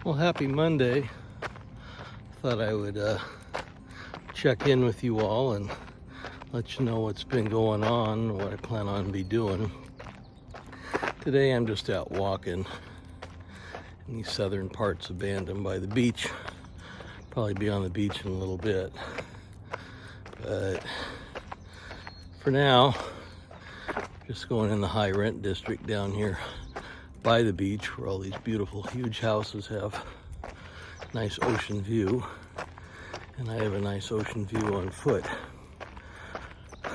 Well, happy Monday. Thought I would check in with you all and let you know what's been going on, what I plan on be doing. Today I'm just out walking in the southern parts of Bandon by the beach. Probably be on the beach in a little bit. But for now, just going in the high rent district down here by the beach where all these beautiful huge houses have nice ocean view, and I have a nice ocean view on foot. A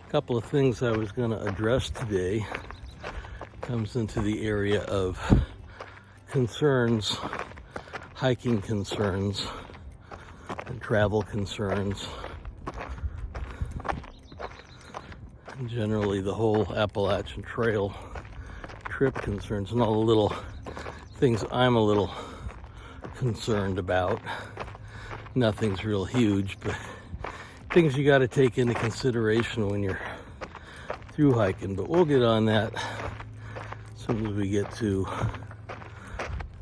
couple of things I was going to address today comes into the area of concerns, hiking concerns, and travel concerns. And generally the whole Appalachian Trail trip concerns and all the little things I'm a little concerned about. Nothing's real huge, but things you got to take into consideration when you're through hiking. But we'll get on that as soon as we get to a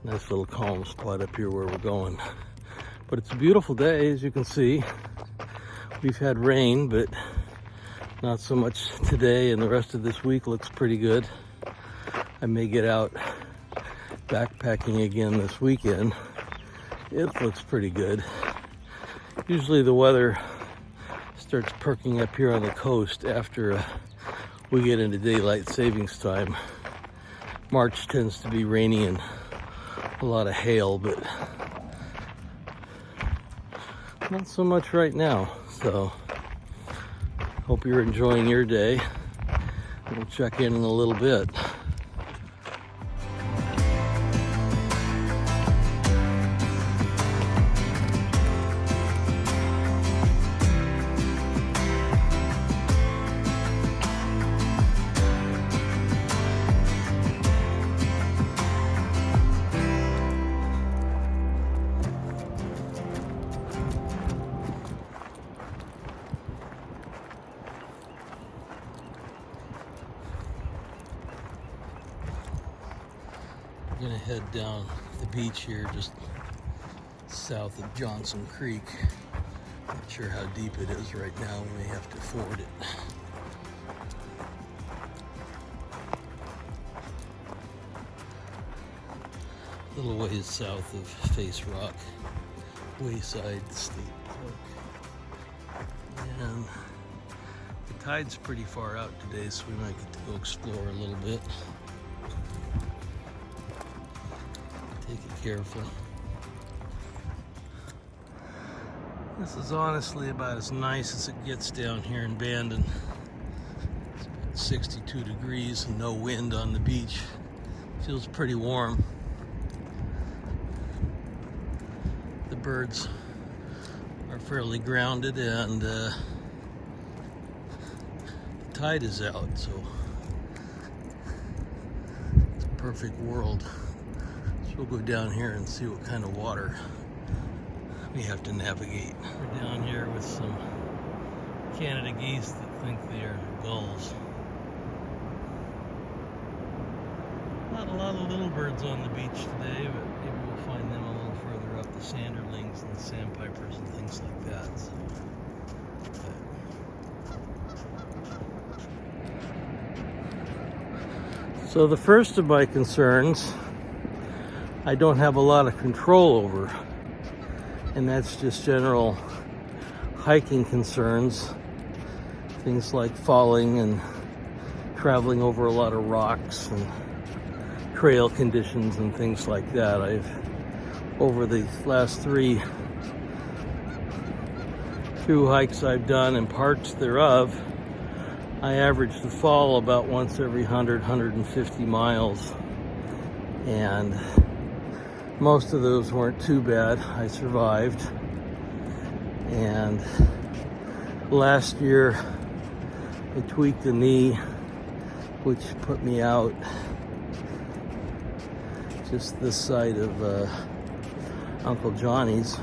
nice little calm spot up here where we're going. But it's a beautiful day, as you can see. We've had rain, but not so much today, and the rest of this week looks pretty good. I may get out backpacking again this weekend. It looks pretty good. Usually the weather starts perking up here on the coast after we get into daylight savings time. March tends to be rainy and a lot of hail, but not so much right now. So hope you're enjoying your day. We'll check in a little bit. I'm gonna head down the beach here just south of Johnson Creek. Not sure how deep it is right now. We may have to ford it. A little ways south of Face Rock, Wayside State Park. And the tide's pretty far out today, so we might get to go explore a little bit. Take it careful. This is honestly about as nice as it gets down here in Bandon. It's about 62 degrees and no wind on the beach. Feels pretty warm. The birds are fairly grounded, and the tide is out, so it's a perfect world. So we'll go down here and see what kind of water we have to navigate. We're down here with some Canada geese that think they are gulls. Not a lot of little birds on the beach today, but maybe we'll find them a little further up, the sanderlings and the sandpipers and things like that. So the first of my concerns I don't have a lot of control over, and that's just general hiking concerns. Things like falling and traveling over a lot of rocks and trail conditions and things like that. Over the last three hikes I've done and parts thereof, I average to fall about once every 150 miles. And most of those weren't too bad. I survived. And last year I tweaked a knee, which put me out just this side of Uncle Johnny's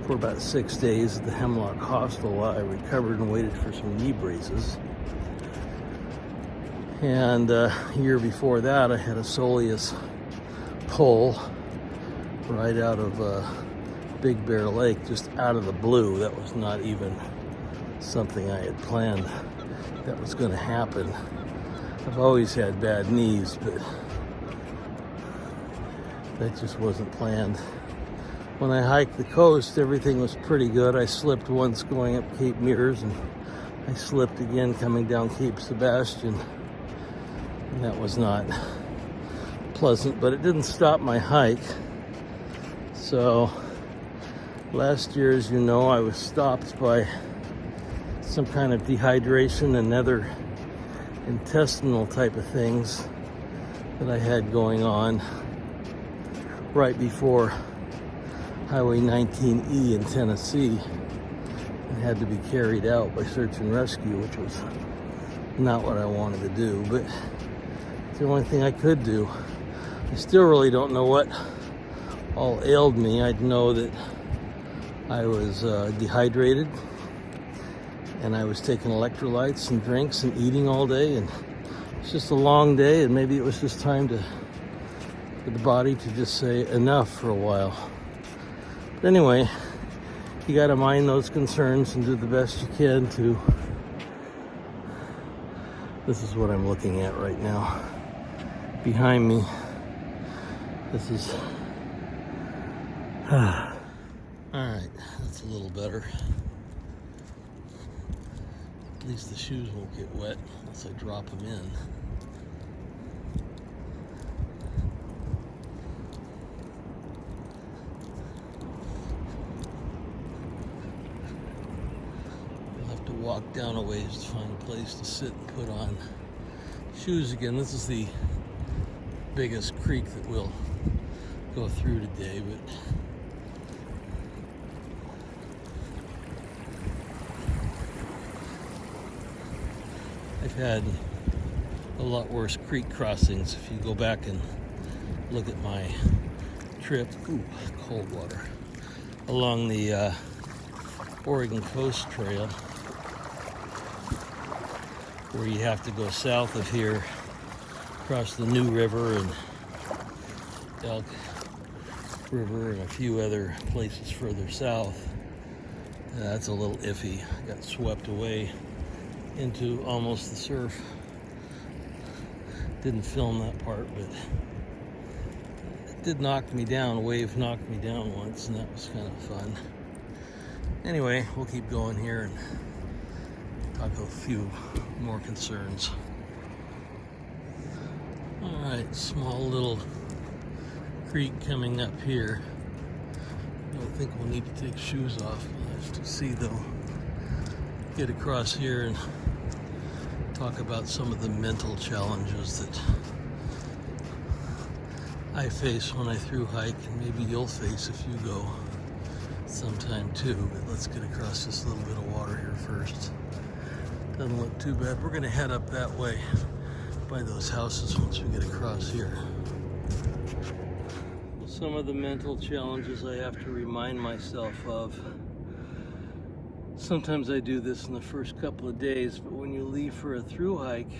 for about 6 days at the Hemlock Hostel while I recovered and waited for some knee braces. And a year before that, I had a soleus pull right out of Big Bear Lake, just out of the blue. That was not even something I had planned that was going to happen. I've always had bad knees, but that just wasn't planned. When I hiked the coast, everything was pretty good. I slipped once going up Cape Meares, and I slipped again coming down Cape Sebastian. And that was not pleasant, but it didn't stop my hike. So last year, as you know, I was stopped by some kind of dehydration and other intestinal type of things that I had going on right before Highway 19E in Tennessee, and had to be carried out by search and rescue, which was not what I wanted to do, but it's the only thing I could do. I still really don't know what all ailed me. I'd know that I was dehydrated, and I was taking electrolytes and drinks and eating all day, and it's just a long day, and maybe it was just time for the body to just say enough for a while. But anyway, you got to mind those concerns and do the best you can to. This is what I'm looking at right now. Behind me, this is. All right, that's a little better. At least the shoes won't get wet unless I drop them in. Walk down a ways to find a place to sit and put on shoes again. This is the biggest creek that we'll go through today, but I've had a lot worse creek crossings. If you go back and look at my trip, cold water, along the Oregon Coast Trail, where you have to go south of here, across the New River and Elk River and a few other places further south. That's a little iffy. I got swept away into almost the surf. Didn't film that part, but it did knock me down. A wave knocked me down once, and that was kind of fun. Anyway, we'll keep going here and talk a few more concerns. All right, small little creek coming up here. I don't think we'll need to take shoes off. We'll have to see though. Get across here and talk about some of the mental challenges that I face when I thru hike, and maybe you'll face if you go sometime too. But let's get across this little bit of water here first. Doesn't look too bad. We're gonna head up that way by those houses once we get across here. Some of the mental challenges I have to remind myself of. Sometimes I do this in the first couple of days, but when you leave for a thru hike,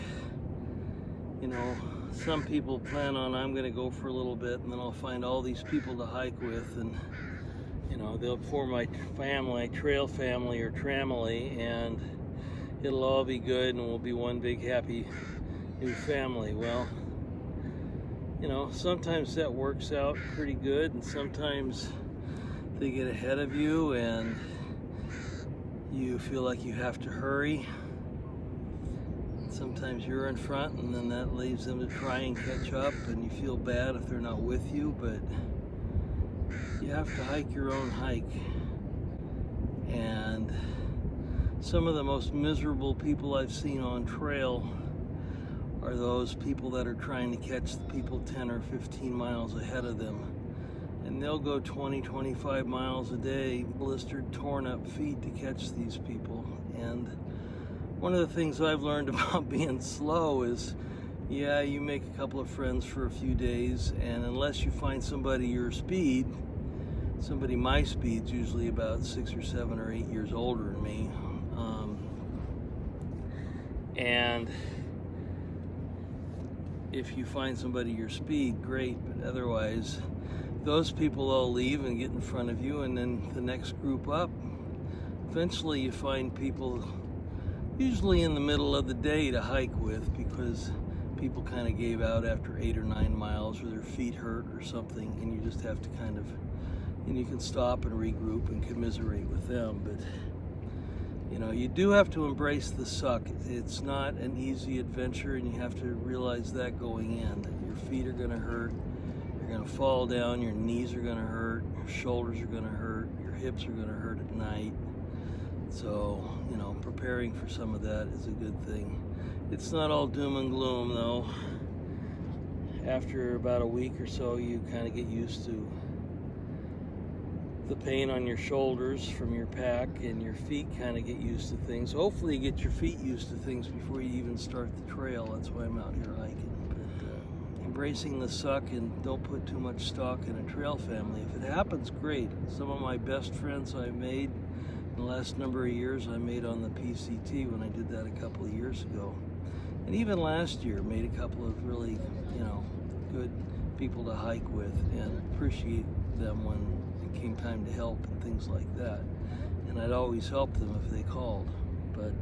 you know, some people plan on, I'm gonna go for a little bit and then I'll find all these people to hike with, and you know, they'll form my family, trail family or tramily, and it'll all be good and we'll be one big happy new family. Well, you know, sometimes that works out pretty good, and sometimes they get ahead of you and you feel like you have to hurry. And sometimes you're in front, and then that leaves them to try and catch up, and you feel bad if they're not with you, but you have to hike your own hike. And some of the most miserable people I've seen on trail are those people that are trying to catch the people 10 or 15 miles ahead of them. And they'll go 20, 25 miles a day, blistered, torn up feet to catch these people. And one of the things I've learned about being slow is, yeah, you make a couple of friends for a few days, and unless you find somebody your speed, somebody my speed's usually about 6 or 7 or 8 years older than me, and if you find somebody your speed, great, but otherwise, those people all leave and get in front of you, and then the next group up, eventually you find people usually in the middle of the day to hike with, because people kind of gave out after 8 or 9 miles, or their feet hurt or something, and you just have to kind of, and you can stop and regroup and commiserate with them. But you know, you do have to embrace the suck. It's not an easy adventure, and you have to realize that going in, that your feet are going to hurt, you're going to fall down, your knees are going to hurt, your shoulders are going to hurt, your hips are going to hurt at night. So, you know, preparing for some of that is a good thing. It's not all doom and gloom, though. After about a week or so, you kind of get used to the pain on your shoulders from your pack, and your feet kind of get used to things. Hopefully you get your feet used to things before you even start the trail. That's why I'm out here hiking. But embracing the suck, and don't put too much stock in a trail family. If it happens, great. Some of my best friends I've made in the last number of years, I made on the PCT when I did that a couple of years ago. And even last year, made a couple of really, you know, good people to hike with, and appreciate them when it came time to help and things like that. And I'd always help them if they called. But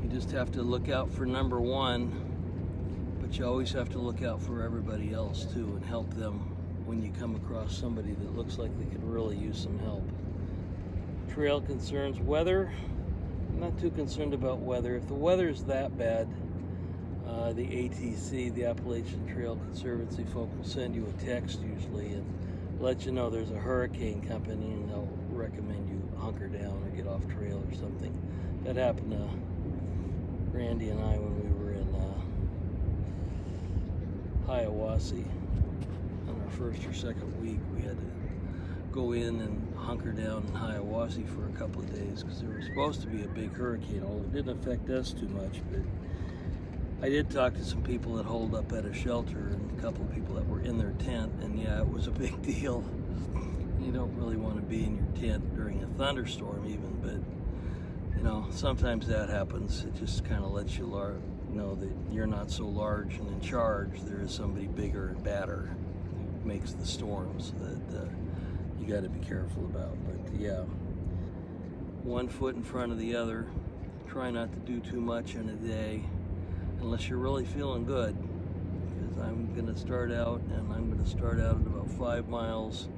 you just have to look out for number one, but you always have to look out for everybody else too, and help them when you come across somebody that looks like they could really use some help. Trail concerns, weather. I'm not too concerned about weather. If the weather's that bad, the ATC, the Appalachian Trail Conservancy folk, will send you a text usually and let you know there's a hurricane company, and they'll recommend you hunker down or get off trail or something. That happened to Randy and I when we were in Hiawassee on our first or second week. We had to go in and hunker down in Hiawassee for a couple of days because there was supposed to be a big hurricane. Although it didn't affect us too much, but I did talk to some people that holed up at a shelter, and a couple of people that were in their tent, and yeah, it was a big deal. You don't really want to be in your tent during a thunderstorm even, but you know, sometimes that happens. It just kind of lets you know that you're not so large and in charge. There is somebody bigger and badder who makes the storms that you got to be careful about. But yeah, one foot in front of the other. Try not to do too much in a day, unless you're really feeling good, because I'm going to start out at about 5 miles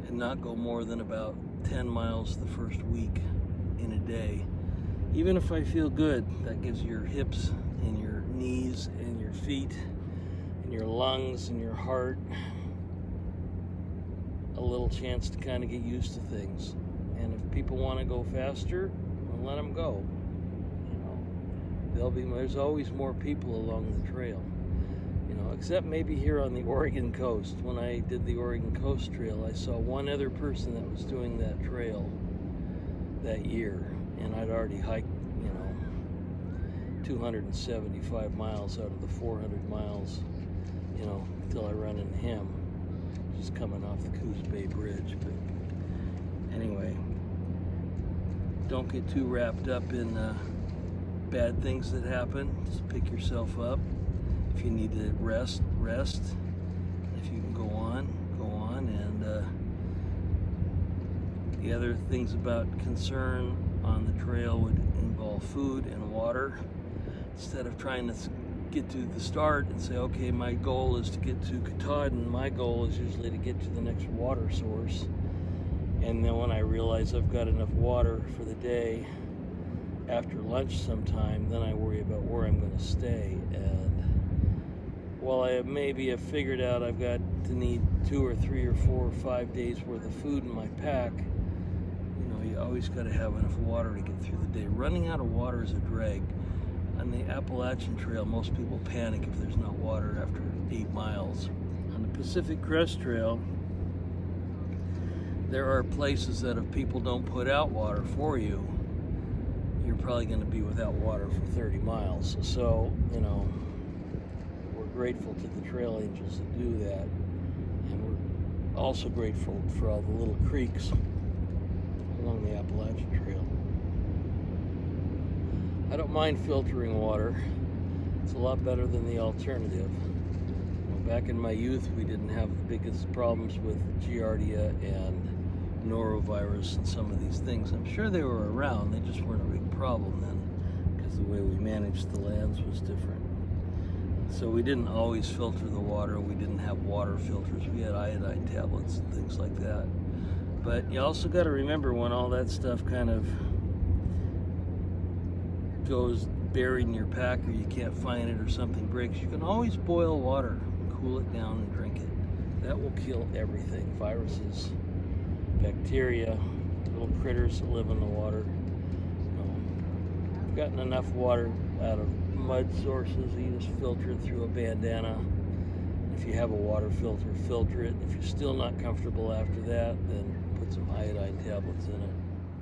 and not go more than about 10 miles the first week in a day. Even if I feel good, that gives your hips and your knees and your feet and your lungs and your heart a little chance to kind of get used to things. And if people want to go faster, well, let them go. There's always more people along the trail, you know, except maybe here on the Oregon coast. When I did the Oregon Coast Trail, I saw one other person that was doing that trail that year, and I'd already hiked, you know, 275 miles out of the 400 miles, you know, until I run into him, just coming off the Coos Bay Bridge. But anyway, don't get too wrapped up in bad things that happen. Just pick yourself up. If you need to rest. If you can go on. And the other things about concern on the trail would involve food and water. Instead of trying to get to the start and say, okay, my goal is to get to Katahdin, my goal is usually to get to the next water source. And then when I realize I've got enough water for the day, after lunch sometime, then I worry about where I'm going to stay. And while I maybe have figured out I've got to need 2 or 3 or 4 or 5 days worth of food in my pack, you know, you always got to have enough water to get through the day. Running out of water is a drag. On the Appalachian Trail, most people panic if there's no water after 8 miles. On the Pacific Crest Trail, there are places that if people don't put out water for you, you're probably going to be without water for 30 miles. So, you know, we're grateful to the trail angels that do that. And we're also grateful for all the little creeks along the Appalachian Trail. I don't mind filtering water. It's a lot better than the alternative. Back in my youth, we didn't have the biggest problems with Giardia and norovirus and some of these things. I'm sure they were around, they just weren't a big problem then, because the way we managed the lands was different. So we didn't always filter the water. We didn't have water filters. We had iodine tablets and things like that. But you also got to remember, when all that stuff kind of goes buried in your pack, or you can't find it, or something breaks, you can always boil water, cool it down, and drink it. That will kill everything. Viruses, bacteria, little critters that live in the water. I've gotten enough water out of mud sources. You just filter it through a bandana. If you have a water filter, filter it. If you're still not comfortable after that, then put some iodine tablets in it.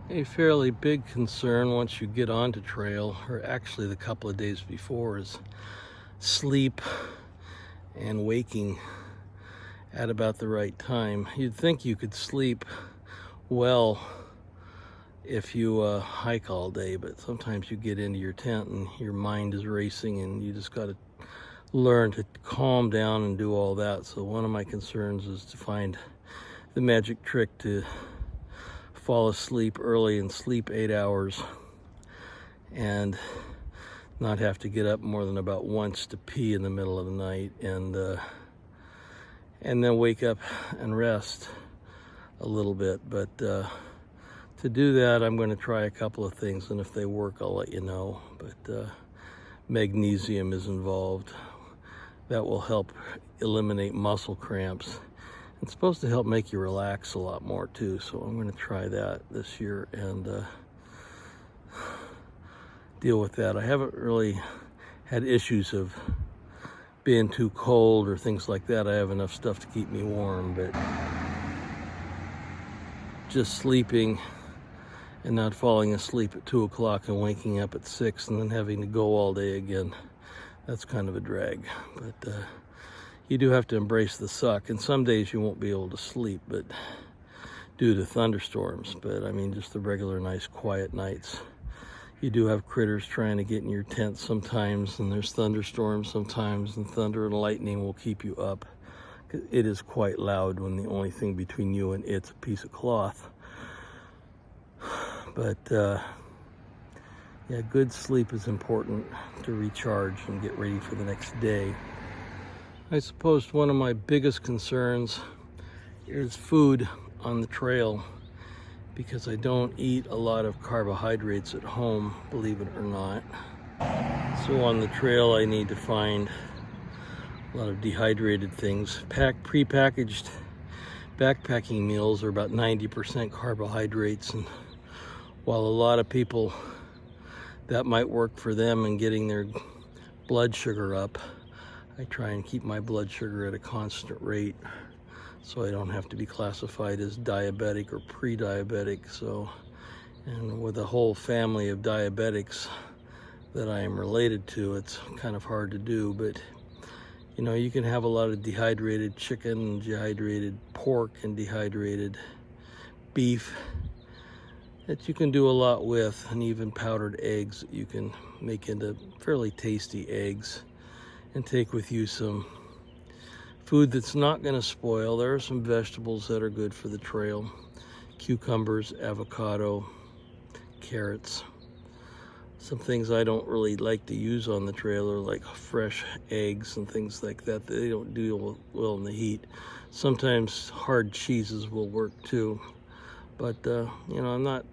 A fairly big concern once you get onto trail, or actually the couple of days before, is sleep and waking at about the right time. You'd think you could sleep well if you hike all day, but sometimes you get into your tent and your mind is racing, and you just got to learn to calm down and do all that. So one of my concerns is to find the magic trick to fall asleep early and sleep 8 hours and not have to get up more than about once to pee in the middle of the night, and then wake up and rest a little bit. But to do that, I'm going to try a couple of things, and if they work, I'll let you know. But magnesium is involved. That will help eliminate muscle cramps. It's supposed to help make you relax a lot more too, so I'm going to try that this year and deal with that. I haven't really had issues of being too cold or things like that. I have enough stuff to keep me warm, but just sleeping and not falling asleep at 2 o'clock and waking up at 6 and then having to go all day again, that's kind of a drag. But you do have to embrace the suck, and some days you won't be able to sleep, but due to thunderstorms. But I mean, just the regular nice quiet nights. You do have critters trying to get in your tent sometimes, and there's thunderstorms sometimes, and thunder and lightning will keep you up. It is quite loud when the only thing between you and it's a piece of cloth. But yeah, good sleep is important to recharge and get ready for the next day. I suppose one of my biggest concerns is food on the trail, because I don't eat a lot of carbohydrates at home, believe it or not. So on the trail, I need to find a lot of dehydrated things. Pre-packaged backpacking meals are about 90% carbohydrates, and while a lot of people, that might work for them in getting their blood sugar up, I try and keep my blood sugar at a constant rate so I don't have to be classified as diabetic or pre-diabetic. So, and with a whole family of diabetics that I am related to, it's kind of hard to do. But you know, you can have a lot of dehydrated chicken and dehydrated pork and dehydrated beef that you can do a lot with, and even powdered eggs that you can make into fairly tasty eggs, and take with you some food that's not going to spoil. There are some vegetables that are good for the trail: cucumbers, avocado, carrots. Some things I don't really like to use on the trail are like fresh eggs and things like that. They don't do well in the heat. Sometimes hard cheeses will work too. But you know, I'm not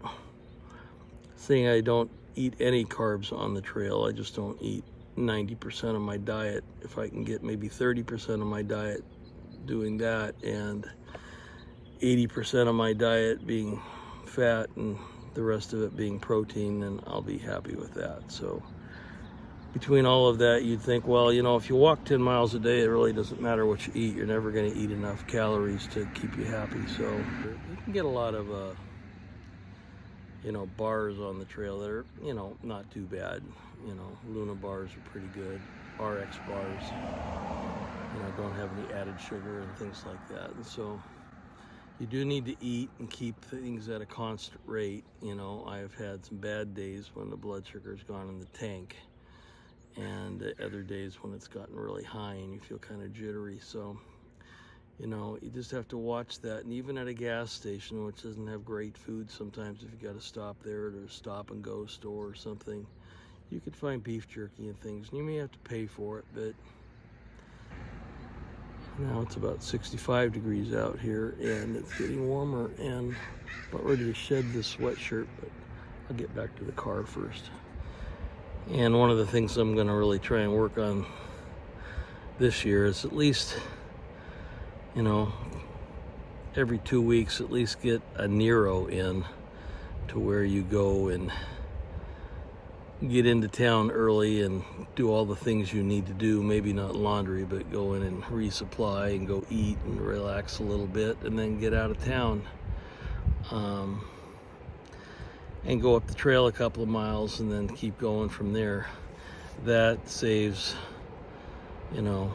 saying I don't eat any carbs on the trail. I just don't eat 90% of my diet. If I can get maybe 30% of my diet doing that, and 80% of my diet being fat and the rest of it being protein, then I'll be happy with that. So between all of that, you'd think, well, you know, if you walk 10 miles a day, it really doesn't matter what you eat. You're never going to eat enough calories to keep you happy. So you can get a lot of you know, bars on the trail that are, you know, not too bad. You know, Luna bars are pretty good. RX bars, you know, don't have any added sugar and things like that. And so you do need to eat and keep things at a constant rate. You know, I've had some bad days when the blood sugar's gone in the tank, and other days when it's gotten really high and you feel kind of jittery. So, you know, you just have to watch that. And even at a gas station, which doesn't have great food, sometimes if you got to stop there at a stop and go store or something, you could find beef jerky and things, and you may have to pay for it. But now it's about 65 degrees out here, and it's getting warmer, and I'm about ready to shed this sweatshirt, but I'll get back to the car first. And one of the things I'm going to really try and work on this year is at least, you know, every 2 weeks, at least get a Nero in, to where you go and get into town early and do all the things you need to do. Maybe not laundry, but go in and resupply and go eat and relax a little bit, and then get out of town and go up the trail a couple of miles and then keep going from there. That saves, you know,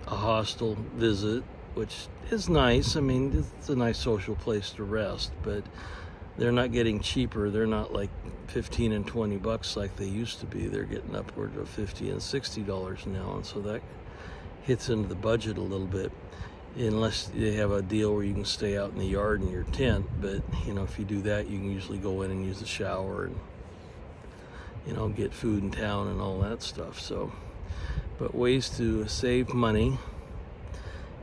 a hostel visit, which is nice. I mean, it's a nice social place to rest, but they're not getting cheaper. They're not like 15 and 20 bucks like they used to be. They're getting upward of $50 and $60 now, and so that hits into the budget a little bit, unless they have a deal where you can stay out in the yard in your tent. But, you know, if you do that, you can usually go in and use the shower and, you know, get food in town and all that stuff. So, but ways to save money,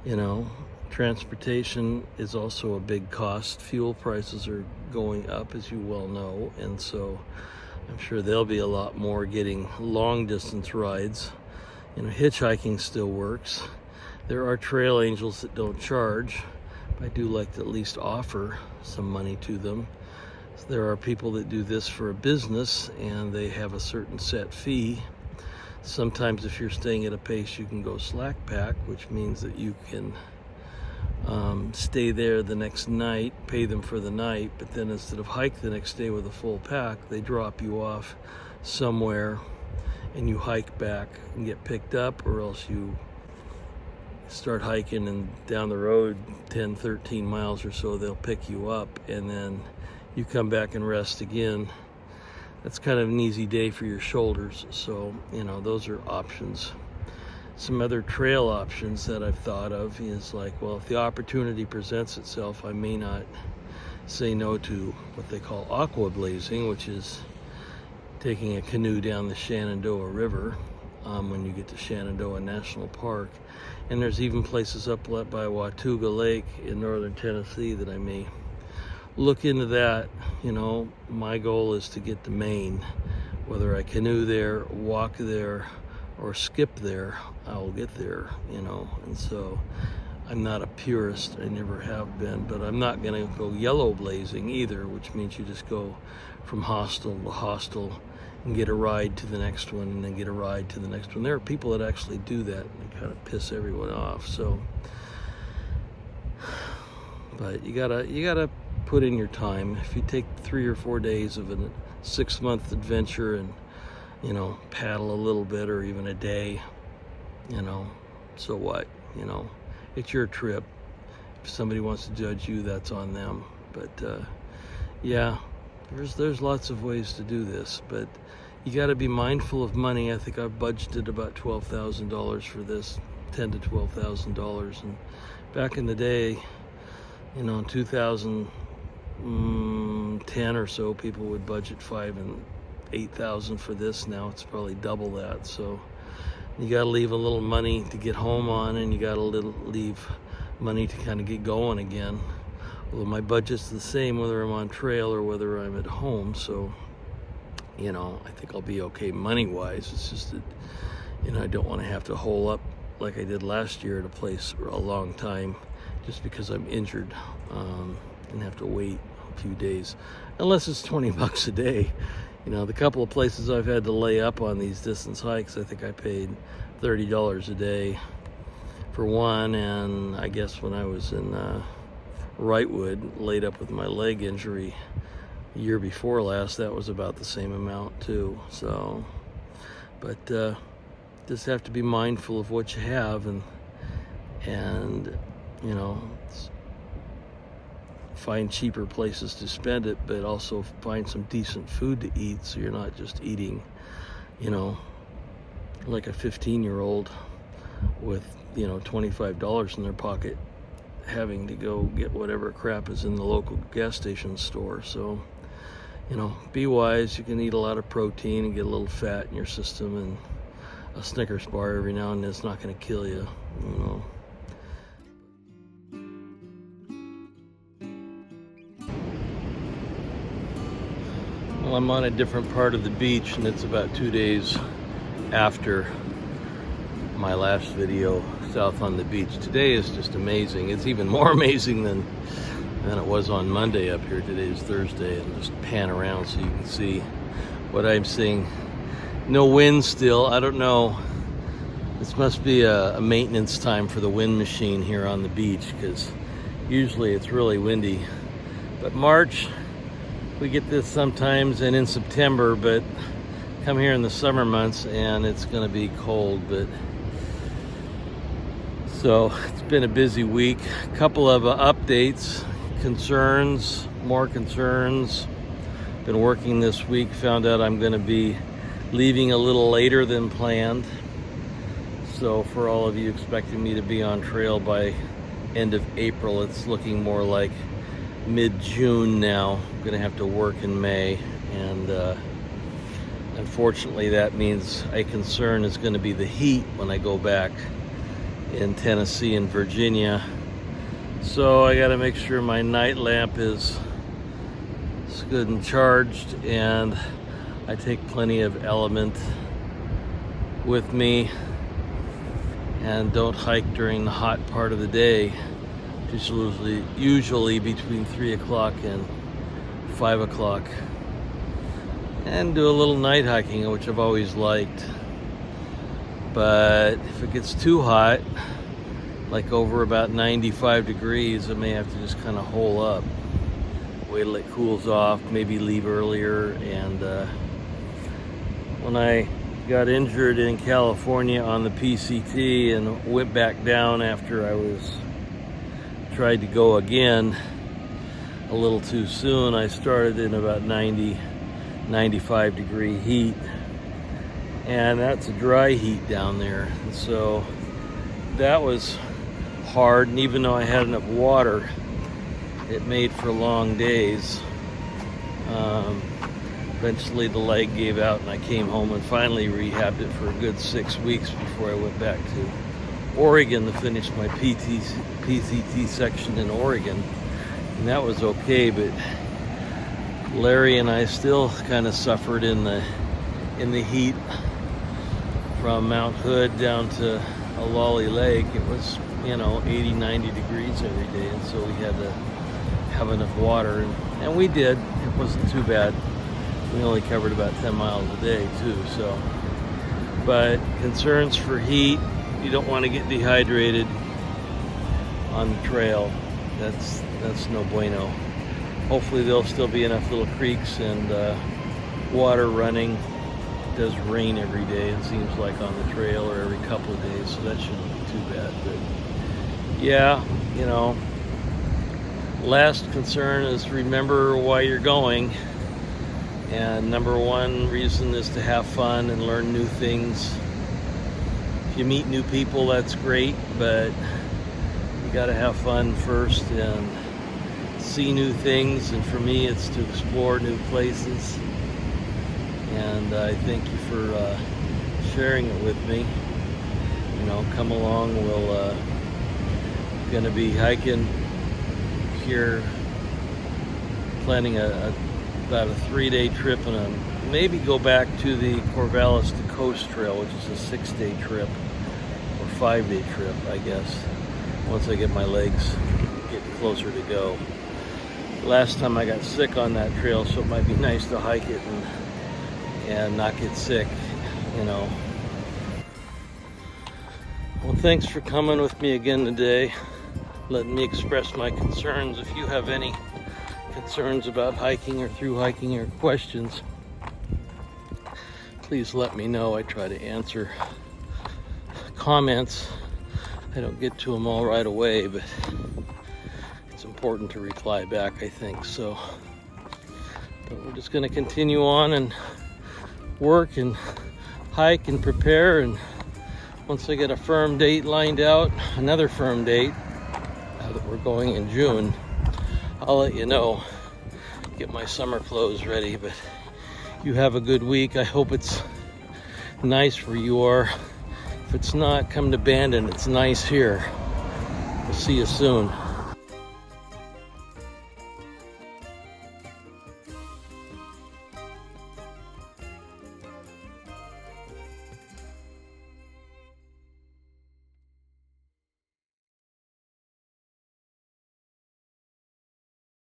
you know, transportation is also a big cost. Fuel prices are going up, as you well know, and so I'm sure there'll be a lot more getting long distance rides. You know, hitchhiking still works. There are trail angels that don't charge. I do like to at least offer some money to them. There are people that do this for a business, and they have a certain set fee. Sometimes if you're staying at a pace, you can go slack pack, which means that you can stay there the next night, pay them for the night, but then instead of hike the next day with a full pack, they drop you off somewhere and you hike back and get picked up, or else you start hiking and down the road 10, 13 miles or so, they'll pick you up and then you come back and rest again. That's kind of an easy day for your shoulders. So, you know, those are options. Some other trail options that I've thought of is like, well, if the opportunity presents itself, I may not say no to what they call aqua blazing, which is taking a canoe down the Shenandoah River when you get to Shenandoah National Park. And there's even places up by Watauga Lake in northern Tennessee that I may look into that. You know, my goal is to get to Maine. Whether I canoe there, walk there, or skip there, I'll get there, you know. And so I'm not a purist, I never have been, but I'm not gonna go yellow blazing either, which means you just go from hostel to hostel and get a ride to the next one and then get a ride to the next one. There are people that actually do that, and they kind of piss everyone off. So, but you gotta put in your time. If you take 3 or 4 days of a 6-month adventure and, you know, paddle a little bit, or even a day, you know, so what? You know, it's your trip. If somebody wants to judge you, that's on them. But yeah, there's lots of ways to do this, but you got to be mindful of money. I think I've budgeted about $12,000 for this, $10,000 to $12,000. And back in the day, you know, in 2010 or so, people would budget $5,000 and $8,000 for this. Now it's probably double that. So you got to leave a little money to get home on, and you got to leave money to kind of get going again. Although my budget's the same whether I'm on trail or whether I'm at home. So, you know, I think I'll be okay money-wise. It's just that, you know, I don't want to have to hole up like I did last year at a place for a long time just because I'm injured and have to wait a few days, unless it's 20 bucks a day. You know, the couple of places I've had to lay up on these distance hikes, I think I paid $30 a day for one, and I guess when I was in Wrightwood, laid up with my leg injury the year before last, that was about the same amount too. So, but just have to be mindful of what you have, and you know, find cheaper places to spend it, but also find some decent food to eat, so you're not just eating, you know, like a 15-year-old with, you know, $25 in their pocket, having to go get whatever crap is in the local gas station store. So, you know, be wise. You can eat a lot of protein and get a little fat in your system, and a Snickers bar every now and then is not going to kill you, you know. Well, I'm on a different part of the beach, and it's about 2 days after my last video south on the beach. Today is just amazing. It's even more amazing than it was on Monday up here. Today is Thursday, and just pan around so you can see what I'm seeing. No wind still. I don't know. This must be a maintenance time for the wind machine here on the beach, because usually it's really windy. But March, we get this sometimes, and in September, but come here in the summer months and it's going to be cold. But so it's been a busy week. A couple of updates, concerns, more concerns. Been working this week, found out I'm going to be leaving a little later than planned. So for all of you expecting me to be on trail by end of April, it's looking more like mid-June now. I'm gonna have to work in May, and unfortunately that means a concern is going to be the heat when I go back in Tennessee and Virginia. So I got to make sure my night lamp is good and charged, and I take plenty of Element with me, and don't hike during the hot part of the day. It's usually between 3 o'clock and 5 o'clock. And do a little night hiking, which I've always liked. But if it gets too hot, like over about 95 degrees, I may have to just kind of hole up. Wait till it cools off, maybe leave earlier. And when I got injured in California on the PCT and went back down after I tried to go again a little too soon, I started in about 95 degree heat, and that's a dry heat down there. And so that was hard, and even though I had enough water, it made for long days. Eventually the leg gave out, and I came home and finally rehabbed it for a good 6 weeks before I went back to Oregon to finish my PCT section in Oregon, and that was okay. But Larry and I still kind of suffered in the heat from Mount Hood down to Olali Lake. It was, you know, 80, 90 degrees every day, and so we had to have enough water, and we did. It wasn't too bad. We only covered about 10 miles a day too. So, but concerns for heat. You don't want to get dehydrated on the trail. That's no bueno. Hopefully there'll still be enough little creeks and water running. It does rain every day, it seems like, on the trail, or every couple of days, so that shouldn't be too bad. But yeah, you know, last concern is remember why you're going. And number one reason is to have fun and learn new things. If you meet new people, that's great, but you got to have fun first and see new things. And for me, it's to explore new places. And I thank you for sharing it with me. You know, come along. We'll gonna be hiking here, planning about a 3-day trip, and maybe go back to the Corvallis to Coast Trail, which is a 6-day trip, or 5-day trip, I guess, once I get my legs getting closer to go. Last time I got sick on that trail, so it might be nice to hike it and not get sick, you know. Well, thanks for coming with me again today, letting me express my concerns. If you have any concerns about hiking or through hiking or questions, please let me know. I try to answer comments. I don't get to them all right away, but it's important to reply back, I think. So, but we're just going to continue on and work and hike and prepare, and once I get a firm date lined out, another firm date, that we're going in June, I'll let you know, get my summer clothes ready. But you have a good week. I hope it's nice where you are. If it's not, come to Bandon. It's nice here. We'll see you soon.